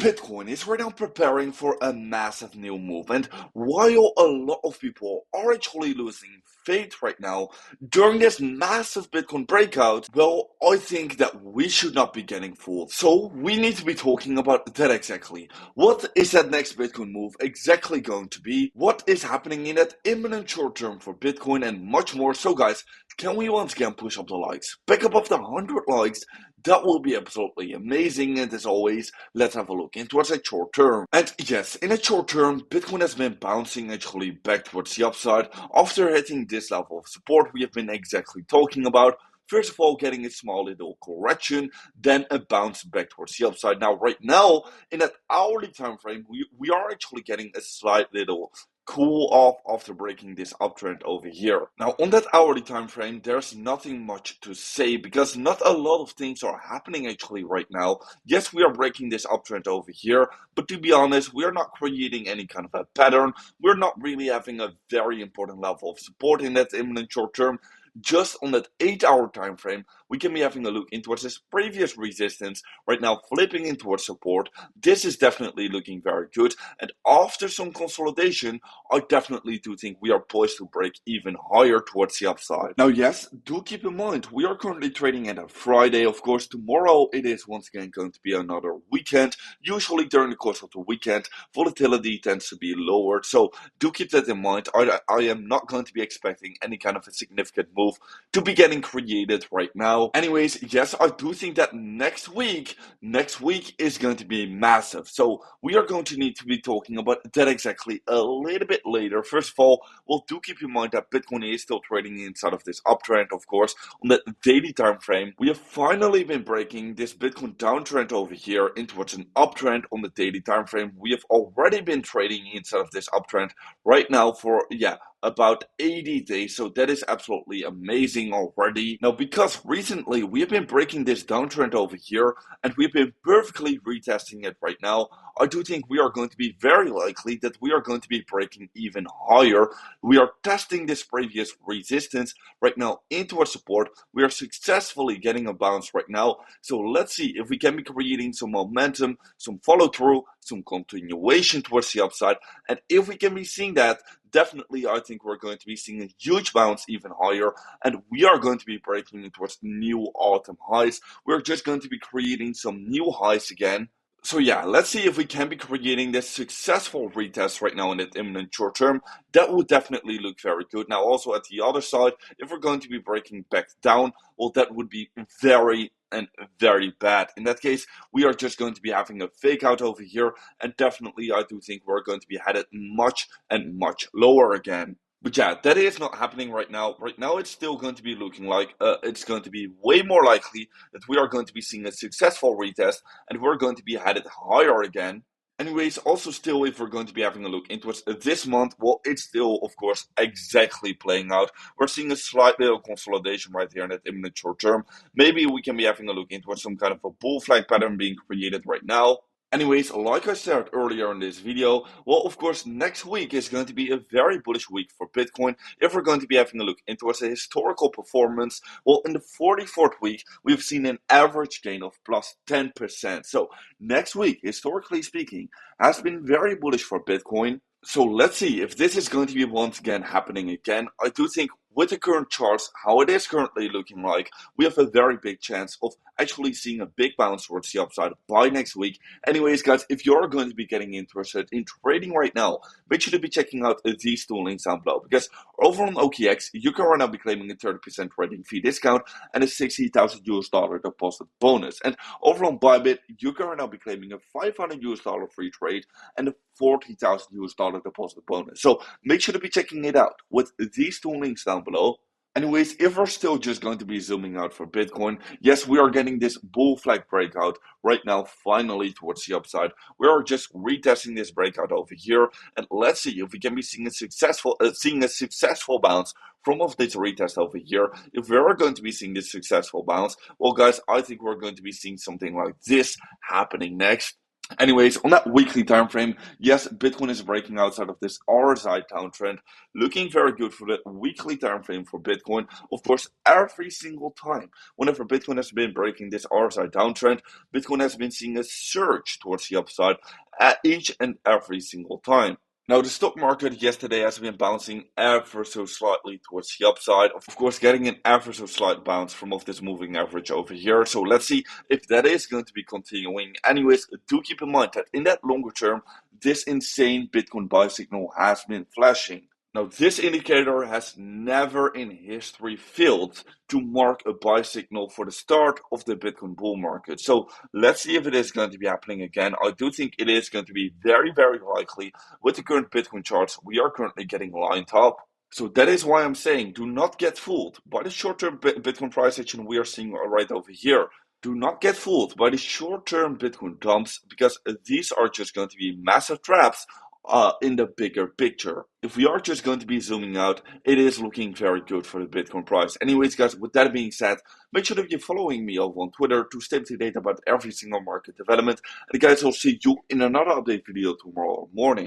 Bitcoin is right now preparing for a massive new move, and while a lot of people are actually losing faith right now during this massive Bitcoin breakout, well, I think that we should not be getting fooled. So we need to be talking about that exactly. What is that next Bitcoin move exactly going to be? What is happening in that imminent short term for Bitcoin and much more? So guys, can we once again push up the likes? Back above the 100 likes. That will be absolutely amazing, and as always, let's have a look into what's a short term. And yes, in a short term, Bitcoin has been bouncing actually back towards the upside after hitting this level of support we have been exactly talking about. First of all, getting a small little correction, then a bounce back towards the upside. Now, right now, in that hourly time frame, we are actually getting a slight little cool off after breaking this uptrend over here. Now, on that hourly time frame, there's nothing much to say because not a lot of things are happening actually right now. Yes, we are breaking this uptrend over here, but to be honest, we are not creating any kind of a pattern. We're not really having a very important level of support in that imminent short term. Just on that 8-hour time frame, we can be having a look in towards this previous resistance, right now flipping in towards support. This is definitely looking very good, and after some consolidation, I definitely do think we are poised to break even higher towards the upside. Now, yes, do keep in mind, we are currently trading at a Friday. Of course, tomorrow it is once again going to be another weekend. Usually during the course of the weekend, volatility tends to be lowered, so do keep that in mind. I am not going to be expecting any kind of a significant move to be getting created right now. Anyways, yes, I do think that next week is going to be massive. So we are going to need to be talking about that exactly a little bit later. First of all, well, do keep in mind that Bitcoin is still trading inside of this uptrend, of course, on the daily time frame. We have finally been breaking this Bitcoin downtrend over here into what's an uptrend on the daily time frame. We have already been trading inside of this uptrend right now for, about 80 days, so that is absolutely amazing already. Now, because recently we have been breaking this downtrend over here and we've been perfectly retesting it right now, I do think we are going to be very likely that we are going to be breaking even higher. We are testing this previous resistance right now into our support. We are successfully getting a bounce right now, so let's see if we can be creating some momentum, some follow through, some continuation towards the upside, and if we can be seeing that, definitely I think we're going to be seeing a huge bounce even higher, and we are going to be breaking towards new autumn highs. We're just going to be creating some new highs again. So yeah, let's see if we can be creating this successful retest right now in that imminent short term. That would definitely look very good. Now also at the other side, if we're going to be breaking back down, well, that would be very bad. In that case, we are just going to be having a fake out over here, and definitely I do think we're going to be headed much lower again. But yeah, that is not happening right now. Right now, it's still going to be looking like it's going to be way more likely that we are going to be seeing a successful retest and we're going to be headed higher again. Anyways, also still, if we're going to be having a look into this month, well, it's still, of course, exactly playing out. We're seeing a slight little consolidation right here in that imminent short term. Maybe we can be having a look into some kind of a bull flag pattern being created right now. Anyways, like I said earlier in this video, well, of course, next week is going to be a very bullish week for Bitcoin. If we're going to be having a look into a historical performance, well, in the 44th week, we've seen an average gain of plus 10%. So next week, historically speaking, has been very bullish for Bitcoin. So let's see if this is going to be once again happening again. I do think with the current charts, how it is currently looking like, we have a very big chance of actually seeing a big bounce towards the upside by next week. Anyways, guys, if you're going to be getting interested in trading right now, make sure to be checking out these two links down below, because over on OKX, you can right now be claiming a 30% trading fee discount and a 60,000 US dollar deposit bonus. And over on Bybit, you can right now be claiming a 500 US dollar free trade and a 40,000 US dollar deposit bonus. So make sure to be checking it out with these two links down below. Anyways, if we're still just going to be zooming out for Bitcoin, yes, we are getting this bull flag breakout right now, finally towards the upside. We are just retesting this breakout over here, and let's see if we can be seeing a successful bounce from of this retest over here. If we're going to be seeing this successful bounce, well, guys, I think we're going to be seeing something like this happening next. Anyways, on that weekly time frame, yes, Bitcoin is breaking outside of this RSI downtrend, looking very good for the weekly time frame for Bitcoin. Of course, every single time, whenever Bitcoin has been breaking this RSI downtrend, Bitcoin has been seeing a surge towards the upside at each and every single time. Now, the stock market yesterday has been bouncing ever so slightly towards the upside. Of course, getting an ever so slight bounce from off this moving average over here. So let's see if that is going to be continuing. Anyways, do keep in mind that in that longer term, this insane Bitcoin buy signal has been flashing. Now, this indicator has never in history failed to mark a buy signal for the start of the Bitcoin bull market. So let's see if it is going to be happening again. I do think it is going to be very, very likely. With the current Bitcoin charts, we are currently getting lined up. So that is why I'm saying do not get fooled by the short-term Bitcoin price action we are seeing right over here. Do not get fooled by the short-term Bitcoin dumps, because these are just going to be massive traps in the bigger picture. If we are just going to be zooming out, it is looking very good for the Bitcoin price. Anyways, guys, with that being said, make sure that you're following me over on Twitter to stay up to date about every single market development. And guys, I'll see you in another update video tomorrow morning.